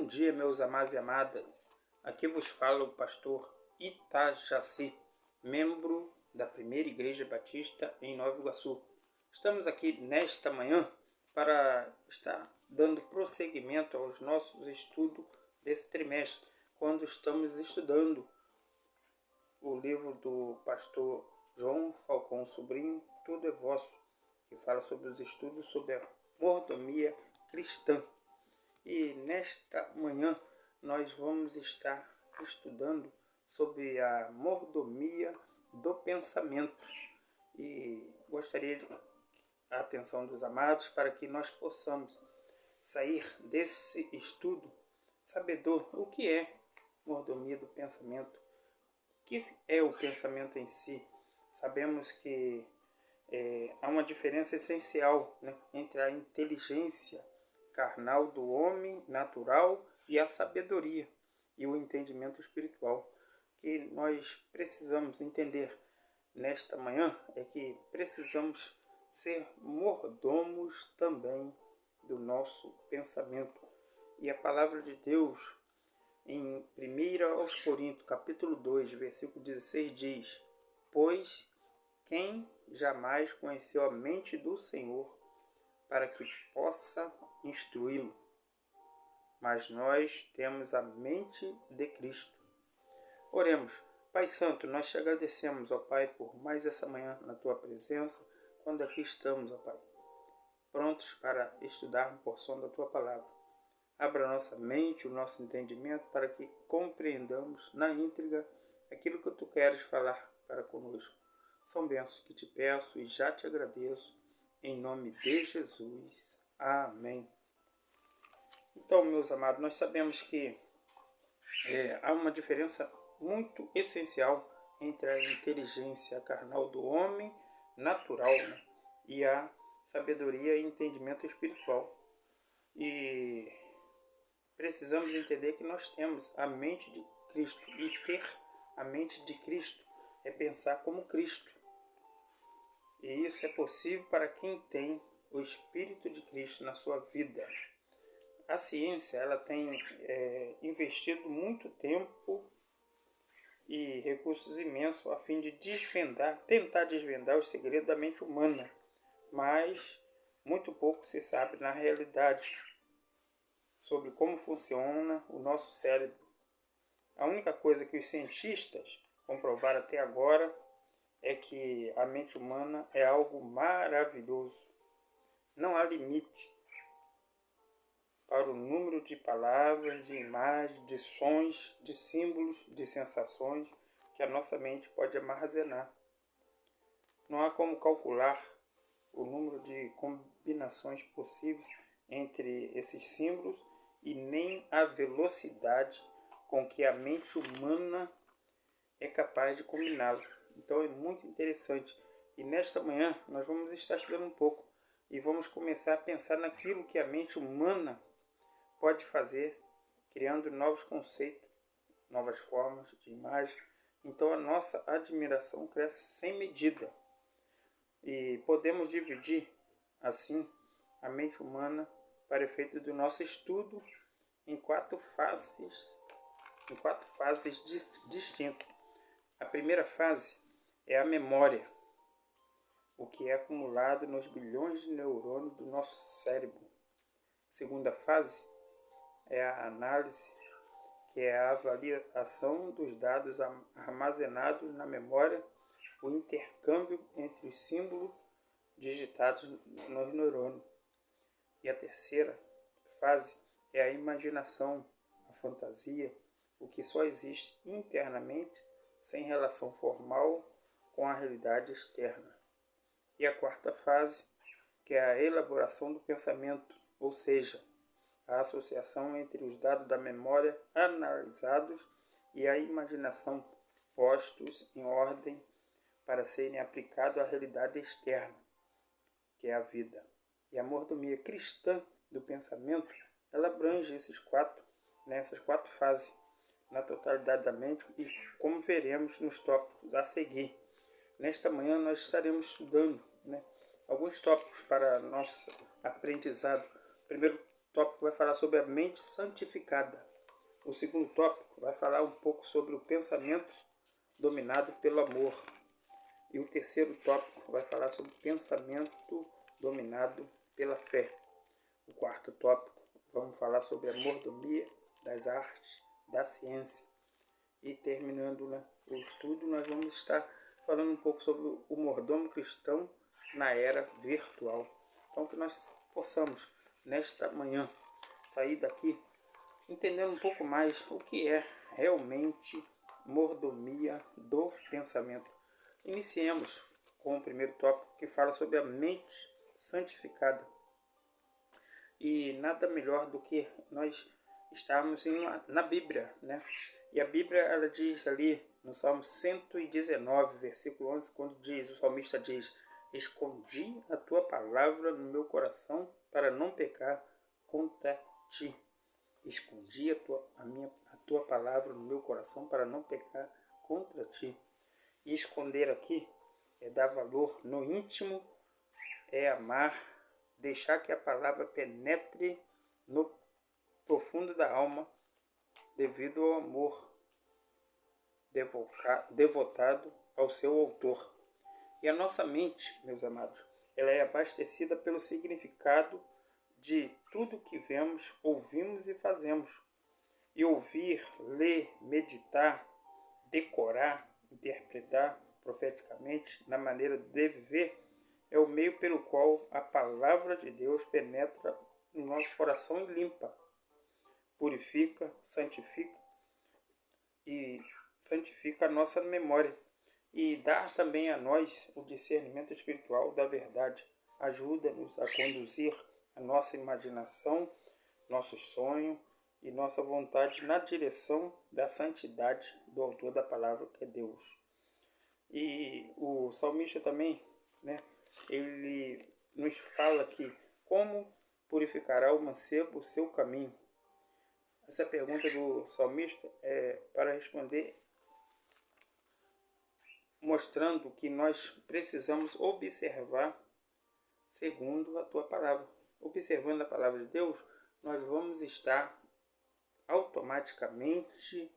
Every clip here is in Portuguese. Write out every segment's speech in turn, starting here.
Bom dia, meus amados e amadas. Aqui vos fala o pastor Itajaci, membro da Primeira Igreja Batista em Nova Iguaçu. Estamos aqui nesta manhã para estar dando prosseguimento aos nossos estudos desse trimestre, quando estamos estudando o livro do pastor João Falcão Sobrinho, Tudo é Vosso, que fala sobre os estudos sobre a mordomia cristã. E nesta manhã nós vamos estar estudando sobre a mordomia do pensamento. E gostaria a atenção dos amados para que nós possamos sair desse estudo sabedor o que é mordomia do pensamento. O que é o pensamento em si? Sabemos que há uma diferença essencial, né, entre a inteligência carnal do homem natural e a sabedoria e o entendimento espiritual. Que nós precisamos entender nesta manhã é que precisamos ser mordomos também do nosso pensamento. E a palavra de Deus em 1 Coríntios capítulo 2, versículo 16 diz: Pois quem jamais conheceu a mente do Senhor para que possa instruí-lo? Mas nós temos a mente de Cristo. Oremos. Pai Santo, nós te agradecemos, ó Pai, por mais essa manhã na tua presença, quando aqui estamos, ó Pai, prontos para estudar uma porção da tua palavra. Abra a nossa mente, o nosso entendimento, para que compreendamos na íntegra aquilo que tu queres falar para conosco. São bênçãos que te peço e já te agradeço, em nome de Jesus. Amém. Então, meus amados, nós sabemos que há uma diferença muito essencial entre a inteligência carnal do homem natural, né, e a sabedoria e entendimento espiritual. E precisamos entender que nós temos a mente de Cristo, e ter a mente de Cristo é pensar como Cristo. E isso é possível para quem tem o Espírito de Cristo na sua vida. A ciência ela tem investido muito tempo e recursos imensos a fim de tentar desvendar os segredos da mente humana, mas muito pouco se sabe na realidade sobre como funciona o nosso cérebro. A única coisa que os cientistas comprovaram até agora é que a mente humana é algo maravilhoso. Não há limite para o número de palavras, de imagens, de sons, de símbolos, de sensações que a nossa mente pode armazenar. Não há como calcular o número de combinações possíveis entre esses símbolos e nem a velocidade com que a mente humana é capaz de combiná-lo. Então é muito interessante. E nesta manhã nós vamos estar estudando um pouco e vamos começar a pensar naquilo que a mente humana pode fazer, criando novos conceitos, novas formas de imagem. Então a nossa admiração cresce sem medida. E podemos dividir, assim, a mente humana para efeito do nosso estudo em quatro fases distintas. A primeira fase é a memória, o que é acumulado nos bilhões de neurônios do nosso cérebro. A segunda fase é a análise, que é a avaliação dos dados armazenados na memória, o intercâmbio entre os símbolos digitados nos neurônios. E a terceira fase é a imaginação, a fantasia, o que só existe internamente, sem relação formal com a realidade externa. E a quarta fase, que é a elaboração do pensamento, ou seja, a associação entre os dados da memória analisados e a imaginação postos em ordem para serem aplicados à realidade externa, que é a vida. E a mordomia cristã do pensamento, ela abrange essas quatro fases na totalidade da mente, e como veremos nos tópicos a seguir. Nesta manhã nós estaremos estudando alguns tópicos para nosso aprendizado. Primeiro tópico vai falar sobre a mente santificada. O segundo tópico vai falar um pouco sobre o pensamento dominado pelo amor. E o terceiro tópico vai falar sobre o pensamento dominado pela fé. O quarto tópico, vamos falar sobre a mordomia das artes, da ciência. E terminando, né, o estudo, nós vamos estar falando um pouco sobre o mordomo cristão na era virtual. Então, que nós possamos, nesta manhã, sair daqui entendendo um pouco mais o que é realmente mordomia do pensamento. Iniciemos com o primeiro tópico, que fala sobre a mente santificada. E nada melhor do que nós estarmos na Bíblia, né? E a Bíblia, ela diz ali no Salmo 119, versículo 11, quando o salmista diz: escondi a tua palavra no meu coração para não pecar contra ti. Escondi a tua palavra no meu coração para não pecar contra ti. E esconder aqui é dar valor no íntimo, é amar, deixar que a palavra penetre no profundo da alma, devido ao amor devotado ao seu autor. E a nossa mente, meus amados, ela é abastecida pelo significado de tudo que vemos, ouvimos e fazemos. E ouvir, ler, meditar, decorar, interpretar profeticamente na maneira de viver é o meio pelo qual a palavra de Deus penetra no nosso coração e limpa, purifica, santifica a nossa memória e dá também a nós o discernimento espiritual da verdade. Ajuda-nos a conduzir a nossa imaginação, nossos sonhos e nossa vontade na direção da santidade do autor da palavra, que é Deus. E o salmista também, né, ele nos fala que como purificará o mancebo o seu caminho. Essa pergunta do salmista é para responder mostrando que nós precisamos observar segundo a tua palavra. Observando a palavra de Deus, nós vamos estar automaticamente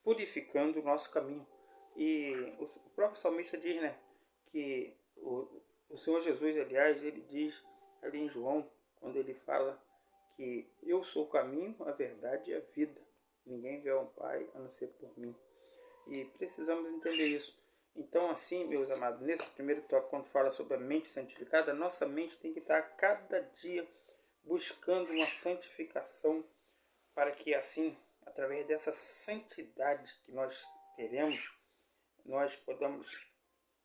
purificando o nosso caminho. E o próprio salmista diz, né, que o Senhor Jesus, aliás, ele diz ali em João, quando ele fala que eu sou o caminho, a verdade e a vida. Ninguém vê ao Pai a não ser por mim. E precisamos entender isso. Então, assim, meus amados, nesse primeiro tópico, quando fala sobre a mente santificada, a nossa mente tem que estar a cada dia buscando uma santificação, para que assim, através dessa santidade que nós teremos, nós podamos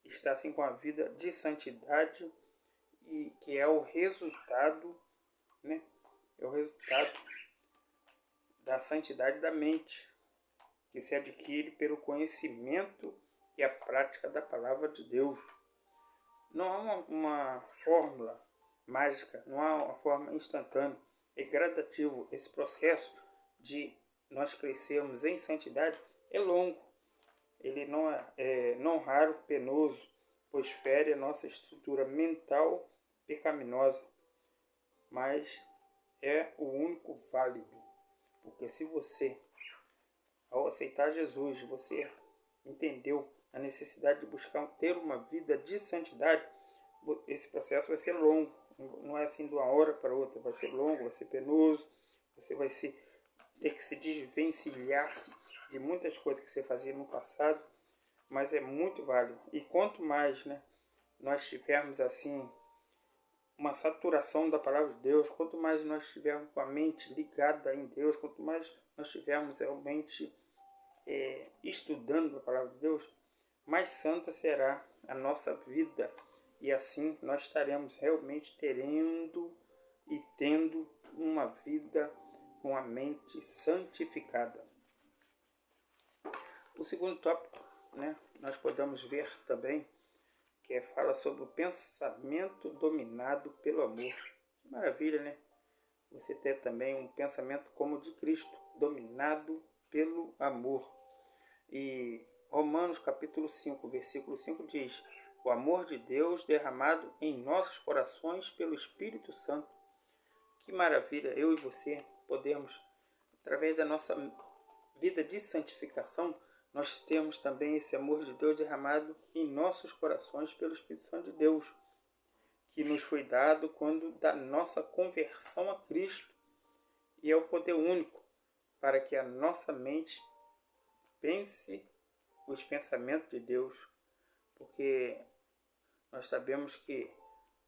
estar assim com a vida de santidade, e que é o resultado, né? É o resultado da santidade da mente, que se adquire pelo conhecimento e a prática da palavra de Deus. Não há uma fórmula mágica, não há uma forma instantânea. É gradativo. Esse processo de nós crescermos em santidade é longo. Ele não raro penoso, pois fere a nossa estrutura mental pecaminosa. Mas é o único válido. Porque se você, ao aceitar Jesus, você entendeu a necessidade de buscar ter uma vida de santidade, esse processo vai ser longo. Não é assim de uma hora para outra. Vai ser longo, vai ser penoso. Você vai ter que se desvencilhar de muitas coisas que você fazia no passado. Mas é muito válido. E quanto mais, né, nós tivermos assim uma saturação da palavra de Deus, quanto mais nós estivermos com a mente ligada em Deus, quanto mais nós estivermos realmente estudando a palavra de Deus, mais santa será a nossa vida. E assim nós estaremos realmente tendo uma vida com a mente santificada. O segundo tópico, né, nós podemos ver também, que fala sobre o pensamento dominado pelo amor. Que maravilha, né? Você ter também um pensamento como o de Cristo, dominado pelo amor. E Romanos capítulo 5, versículo 5 diz: o amor de Deus derramado em nossos corações pelo Espírito Santo. Que maravilha eu e você podermos, através da nossa vida de santificação, nós temos também esse amor de Deus derramado em nossos corações pelo Espírito Santo de Deus, que nos foi dado quando da nossa conversão a Cristo, e é o poder único para que a nossa mente pense os pensamentos de Deus, porque nós sabemos que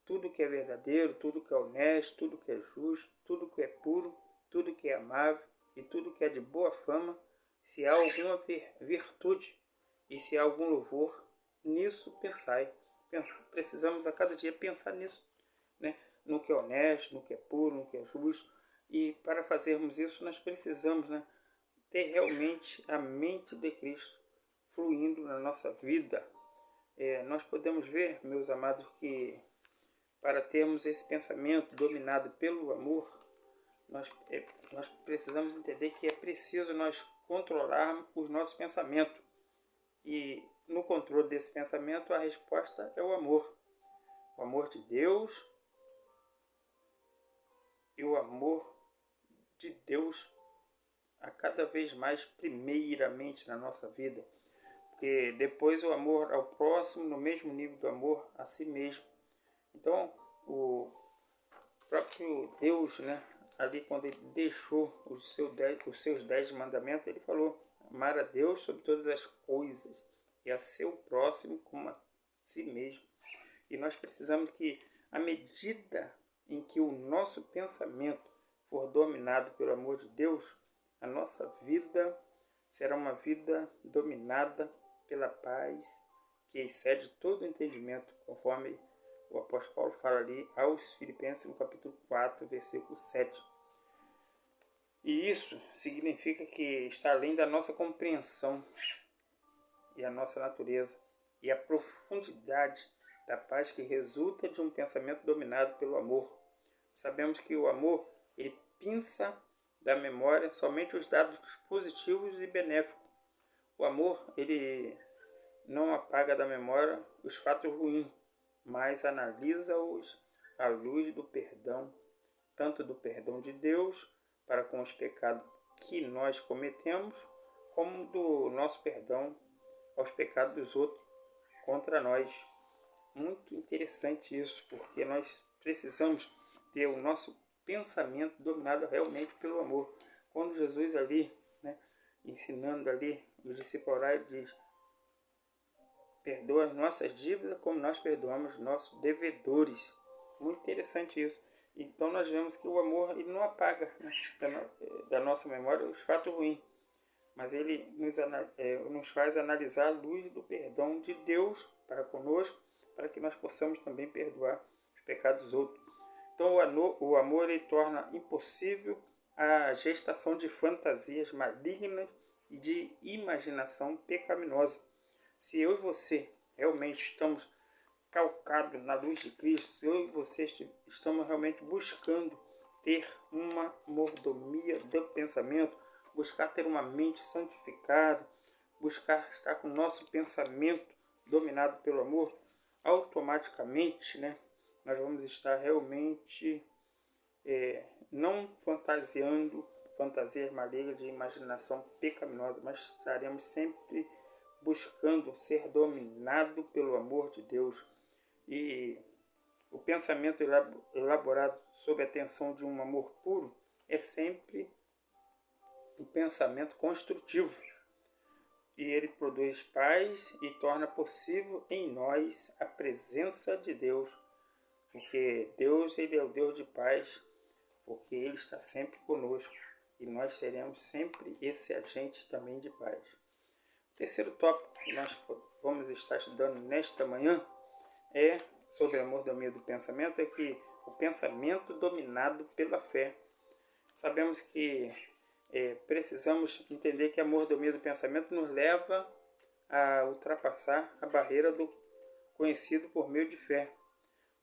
tudo que é verdadeiro, tudo que é honesto, tudo que é justo, tudo que é puro, tudo que é amável e tudo que é de boa fama, se há alguma virtude e se há algum louvor, nisso pensai. Precisamos a cada dia pensar nisso, né? No que é honesto, no que é puro, no que é justo. E para fazermos isso nós precisamos, né, ter realmente a mente de Cristo fluindo na nossa vida. Nós podemos ver, meus amados, que para termos esse pensamento dominado pelo amor, nós precisamos entender que é preciso nós controlarmos os nossos pensamentos. E no controle desse pensamento, a resposta é o amor. O amor de Deus e o amor de Deus a cada vez mais primeiramente na nossa vida. Porque depois o amor ao próximo no mesmo nível do amor a si mesmo. Então, o próprio Deus, né, ali quando ele deixou os seus 10 mandamentos, ele falou: amar a Deus sobre todas as coisas e a seu próximo como a si mesmo. E nós precisamos que, à medida em que o nosso pensamento for dominado pelo amor de Deus, a nossa vida será uma vida dominada pela paz que excede todo o entendimento, conforme o apóstolo Paulo fala ali aos Filipenses no capítulo 4, versículo 7. E isso significa que está além da nossa compreensão e a nossa natureza, e a profundidade da paz que resulta de um pensamento dominado pelo amor. Sabemos que o amor, ele pinça da memória somente os dados positivos e benéficos. O amor, ele não apaga da memória os fatos ruins, mas analisa-os à luz do perdão, tanto do perdão de Deus para com os pecados que nós cometemos, como do nosso perdão aos pecados dos outros contra nós. Muito interessante isso, porque nós precisamos ter o nosso pensamento dominado realmente pelo amor. Quando Jesus ali, né, ensinando ali os discípulos, ele diz: perdoa as nossas dívidas como nós perdoamos nossos devedores. Muito interessante isso. Então nós vemos que o amor, ele não apaga, né, da nossa memória os fatos ruins, mas ele nos faz analisar a luz do perdão de Deus para conosco, para que nós possamos também perdoar os pecados dos outros. Então o amor, ele torna impossível a gestação de fantasias malignas e de imaginação pecaminosa. Se eu e você realmente estamos calcados na luz de Cristo, se eu e você estamos realmente buscando ter uma mordomia do pensamento, buscar ter uma mente santificada, buscar estar com o nosso pensamento dominado pelo amor, automaticamente, né, nós vamos estar realmente não fantasiando fantasias malignas de imaginação pecaminosa, mas estaremos sempre buscando ser dominado pelo amor de Deus. E o pensamento elaborado sob a tensão de um amor puro é sempre um pensamento construtivo. E ele produz paz e torna possível em nós a presença de Deus. Porque Deus, ele é o Deus de paz, porque ele está sempre conosco. E nós seremos sempre esse agente também de paz. O terceiro tópico que nós vamos estar estudando nesta manhã é sobre a mordomia do pensamento, é que o pensamento dominado pela fé. Sabemos que precisamos entender que a mordomia do pensamento nos leva a ultrapassar a barreira do conhecido por meio de fé.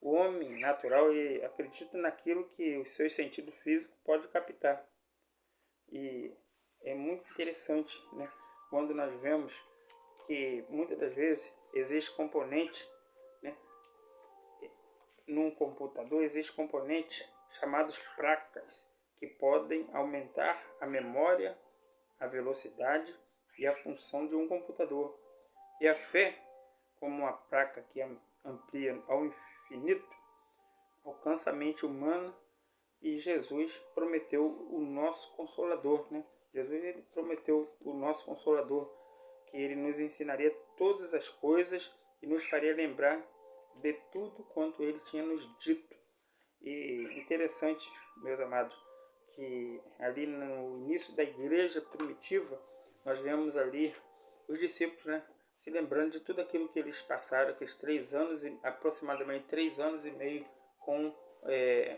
O homem natural, ele acredita naquilo que os seus sentidos físicos podem captar. E é muito interessante, né, quando nós vemos que muitas das vezes existe componente, né, num computador existe componente chamados placas, que podem aumentar a memória, a velocidade e a função de um computador. E a fé, como uma placa que amplia ao infinito, alcança a mente humana, e Jesus prometeu o nosso Consolador, né? Jesus ele prometeu o nosso Consolador, que ele nos ensinaria todas as coisas e nos faria lembrar de tudo quanto ele tinha nos dito. E interessante, meus amados, que ali no início da igreja primitiva, nós vemos ali os discípulos, né, se lembrando de tudo aquilo que eles passaram, aqueles aproximadamente 3 anos e meio com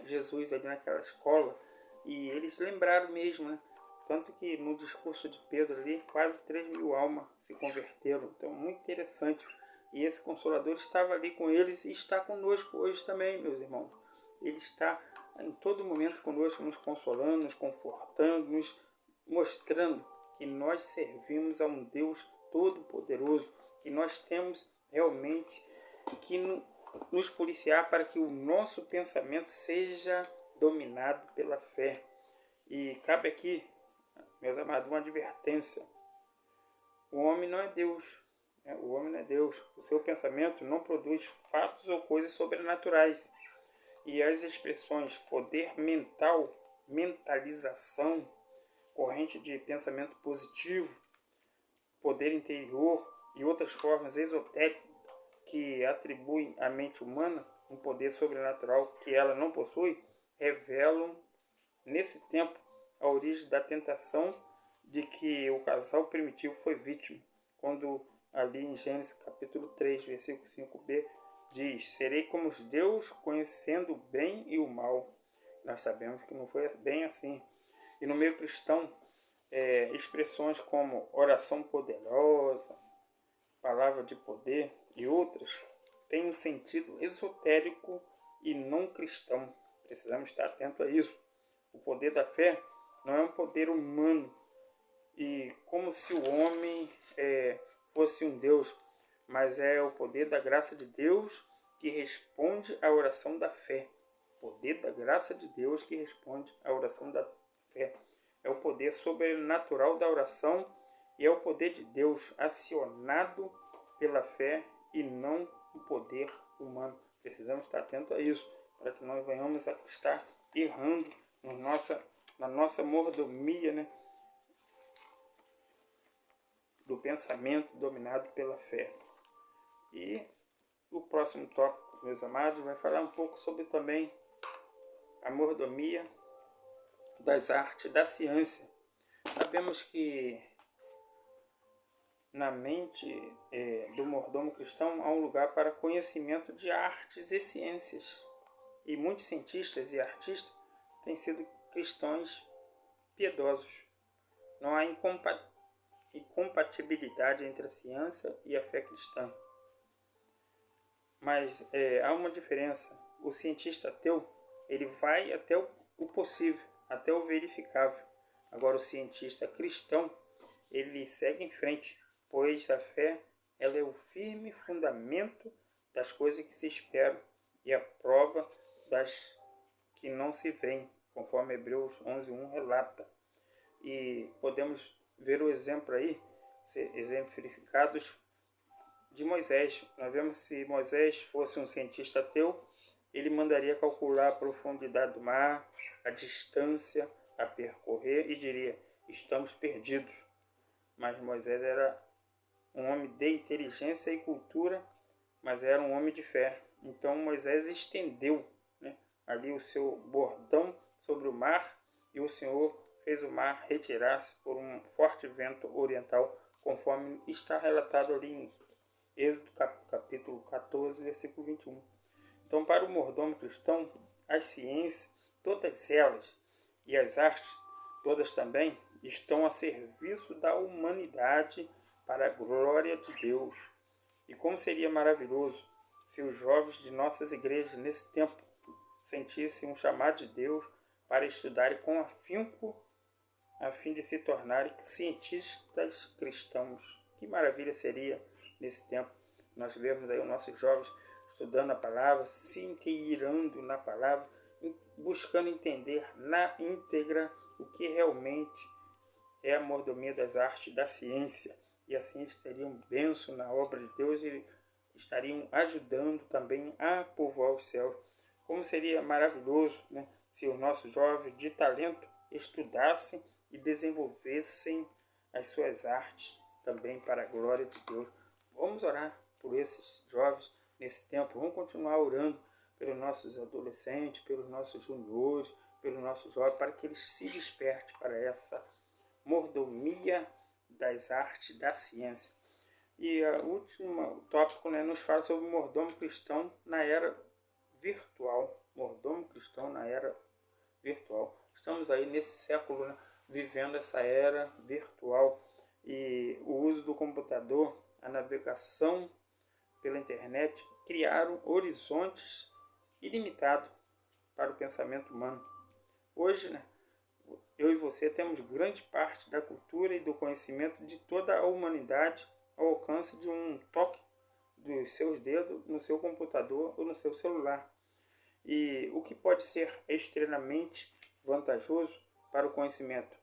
Jesus ali naquela escola, e eles lembraram mesmo, né? Tanto que no discurso de Pedro ali, quase 3.000 almas se converteram. Então, muito interessante. E esse Consolador estava ali com eles e está conosco hoje também, meus irmãos. Ele está em todo momento conosco, nos consolando, nos confortando, nos mostrando que nós servimos a um Deus Todo-Poderoso, que nós temos realmente que nos policiar para que o nosso pensamento seja dominado pela fé. E cabe aqui, meus amados, uma advertência. O homem não é Deus. O homem não é Deus. O seu pensamento não produz fatos ou coisas sobrenaturais. E as expressões poder mental, mentalização, corrente de pensamento positivo, poder interior e outras formas esotéricas que atribuem à mente humana um poder sobrenatural que ela não possui, revelam nesse tempo a origem da tentação de que o casal primitivo foi vítima, quando ali em Gênesis capítulo 3, versículo 5b, diz: serei como os deuses, conhecendo o bem e o mal. Nós sabemos que não foi bem assim. E no meio cristão, expressões como oração poderosa, palavra de poder e outras têm um sentido esotérico e não cristão. Precisamos estar atentos a isso. O poder da fé não é um poder humano, e como se o homem fosse um Deus, mas é o poder da graça de Deus que responde à oração da fé. O poder da graça de Deus que responde à oração da fé. É o poder sobrenatural da oração e é o poder de Deus acionado pela fé e não o poder humano. Precisamos estar atentos a isso, para que nós venhamos a estar errando na nossa mordomia, né, do pensamento dominado pela fé. E o próximo tópico, meus amados, vai falar um pouco sobre também a mordomia das artes, da ciência. Sabemos que na mente do mordomo cristão há um lugar para conhecimento de artes e ciências. E muitos cientistas e artistas têm sido cristãos piedosos. Não há incompatibilidade entre a ciência e a fé cristã. Mas há uma diferença. O cientista ateu, ele vai até o possível, até o verificável. Agora o cientista cristão, ele segue em frente, pois a fé ela é o firme fundamento das coisas que se esperam e a prova das que não se veem, conforme Hebreus 11:1 relata. E podemos ver o exemplo aí, exemplificados de Moisés. Nós vemos, se Moisés fosse um cientista ateu, ele mandaria calcular a profundidade do mar, a distância a percorrer e diria: estamos perdidos. Mas Moisés era um homem de inteligência e cultura, mas era um homem de fé. Então Moisés estendeu, né, ali o seu bordão sobre o mar, e o Senhor fez o mar retirar-se por um forte vento oriental, conforme está relatado ali em Êxodo capítulo 14, versículo 21. Então, para o mordomo cristão, as ciências, todas elas, e as artes, todas também, estão a serviço da humanidade para a glória de Deus. E como seria maravilhoso se os jovens de nossas igrejas nesse tempo sentissem um chamado de Deus para estudarem com afinco, a fim de se tornarem cientistas cristãos. Que maravilha seria nesse tempo nós vemos aí os nossos jovens estudando a palavra, se inteirando na palavra, buscando entender na íntegra o que realmente é a mordomia das artes da ciência. E assim eles teriam bênção na obra de Deus e estariam ajudando também a povoar os céus. Como seria maravilhoso, né, se os nossos jovens de talento estudassem e desenvolvessem as suas artes também para a glória de Deus. Vamos orar por esses jovens nesse tempo. Vamos continuar orando pelos nossos adolescentes, pelos nossos juniores, pelos nossos jovens, para que eles se despertem para essa mordomia das artes da ciência. E o último tópico, né, nos fala sobre o mordomo cristão na era virtual. Mordomo cristão na era virtual. Estamos aí nesse século, né, vivendo essa era virtual, e o uso do computador, a navegação pela internet criaram horizontes ilimitados para o pensamento humano. Hoje, né, eu e você temos grande parte da cultura e do conhecimento de toda a humanidade ao alcance de um toque dos seus dedos no seu computador ou no seu celular. E o que pode ser extremamente vantajoso para o conhecimento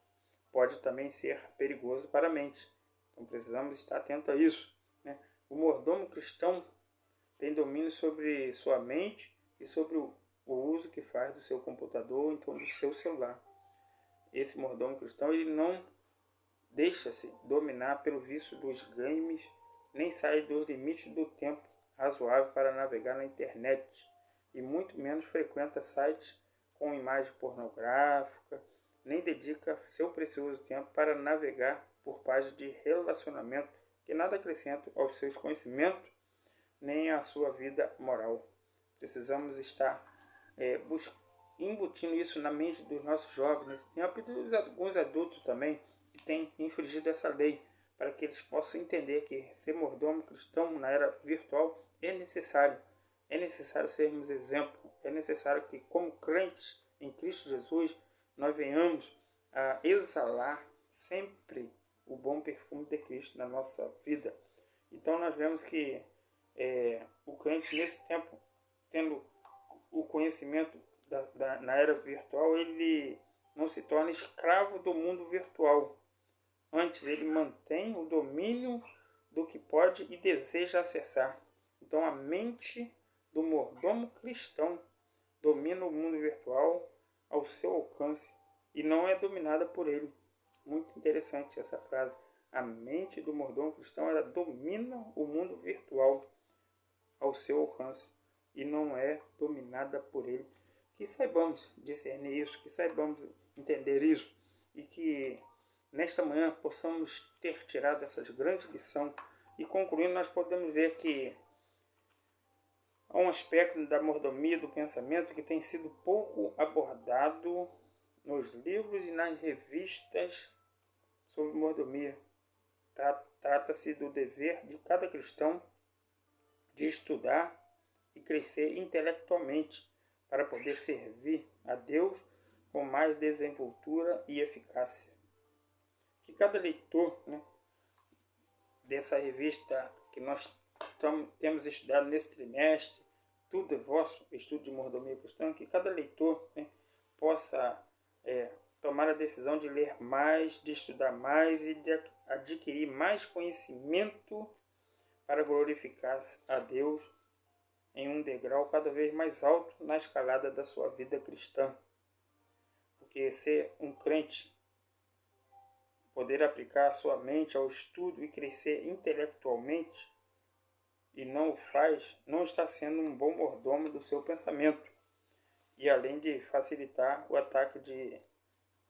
pode também ser perigoso para a mente. Então precisamos estar atentos a isso, né? O mordomo cristão tem domínio sobre sua mente e sobre o uso que faz do seu computador ou então do seu celular. Esse mordomo cristão, ele não deixa-se dominar pelo vício dos games, nem sai dos limites do tempo razoável para navegar na internet, e muito menos frequenta sites com imagem pornográfica, nem dedica seu precioso tempo para navegar por páginas de relacionamento que nada acrescentam aos seus conhecimentos, nem à sua vida moral. Precisamos estar embutindo isso na mente dos nossos jovens nesse tempo e dos alguns adultos também que têm infringido essa lei, para que eles possam entender que ser mordomo cristão na era virtual é necessário. É necessário sermos exemplo. É necessário que, como crentes em Cristo Jesus, nós venhamos a exalar sempre o bom perfume de Cristo na nossa vida. Então nós vemos que o crente nesse tempo, tendo o conhecimento na era virtual, ele não se torna escravo do mundo virtual. Antes, ele mantém o domínio do que pode e deseja acessar. Então, a mente do mordomo cristão domina o mundo virtual ao seu alcance e não é dominada por ele. Muito interessante essa frase. A mente do mordomo cristão, ela domina o mundo virtual ao seu alcance e não é dominada por ele. Que saibamos discernir isso, que saibamos entender isso, e que nesta manhã possamos ter tirado essas grandes lições. E concluindo, nós podemos ver que há um aspecto da mordomia do pensamento que tem sido pouco abordado nos livros e nas revistas sobre mordomia. Trata-se do dever de cada cristão de estudar e crescer intelectualmente para poder servir a Deus com mais desenvoltura e eficácia. Que cada leitor, né, dessa revista que nós temos estudado nesse trimestre, Tudo é Vosso, estudo de mordomia cristã, que cada leitor, né, possa tomar a decisão de ler mais, de estudar mais e de adquirir mais conhecimento para glorificar a Deus em um degrau cada vez mais alto na escalada da sua vida cristã. Porque ser um crente, poder aplicar a sua mente ao estudo e crescer intelectualmente, e não o faz, não está sendo um bom mordomo do seu pensamento. E além de facilitar o ataque de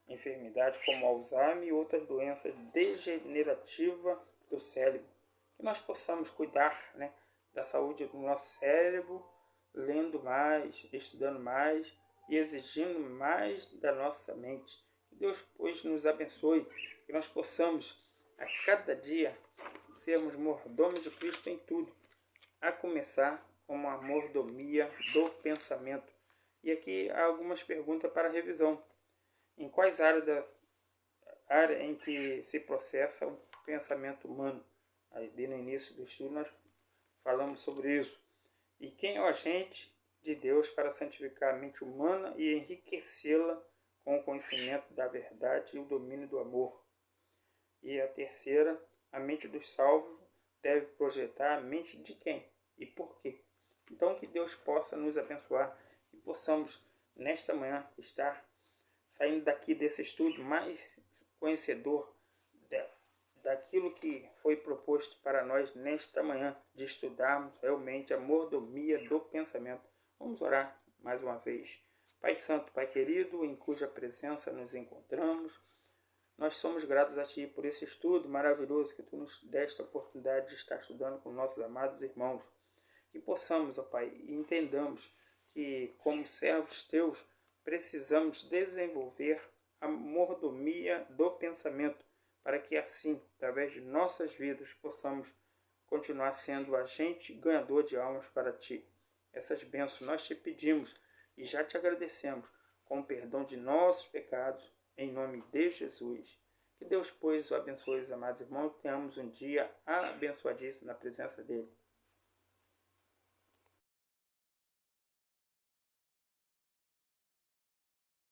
enfermidades como Alzheimer e outras doenças degenerativas do cérebro. Que nós possamos cuidar, né, da saúde do nosso cérebro, lendo mais, estudando mais e exigindo mais da nossa mente. Que Deus, pois, nos abençoe, que nós possamos a cada dia sermos mordomos de Cristo em tudo, a começar com a mordomia do pensamento. E aqui há algumas perguntas para revisão. Em quais áreas área em que se processa o pensamento humano? Aí no início do estudo nós falamos sobre isso. E quem é o agente de Deus para santificar a mente humana e enriquecê-la com o conhecimento da verdade e o domínio do amor. E a terceira, a mente dos salvos deve projetar a mente de quem e por quê. Então, que Deus possa nos abençoar e possamos, nesta manhã, estar saindo daqui desse estudo mais conhecedor daquilo que foi proposto para nós nesta manhã, de estudarmos realmente a mordomia do pensamento. Vamos orar mais uma vez. Pai Santo, Pai querido, em cuja presença nos encontramos, nós somos gratos a Ti por esse estudo maravilhoso que Tu nos deste a oportunidade de estar estudando com nossos amados irmãos. Que possamos, ó Pai, e entendamos que, como servos Teus, precisamos desenvolver a mordomia do pensamento, para que assim, através de nossas vidas, possamos continuar sendo agente ganhador de almas para Ti. Essas bênçãos nós Te pedimos e já Te agradecemos, com o perdão de nossos pecados, em nome de Jesus. Que Deus, pois, o abençoe, os amados irmãos, que tenhamos um dia abençoadíssimo na presença dEle.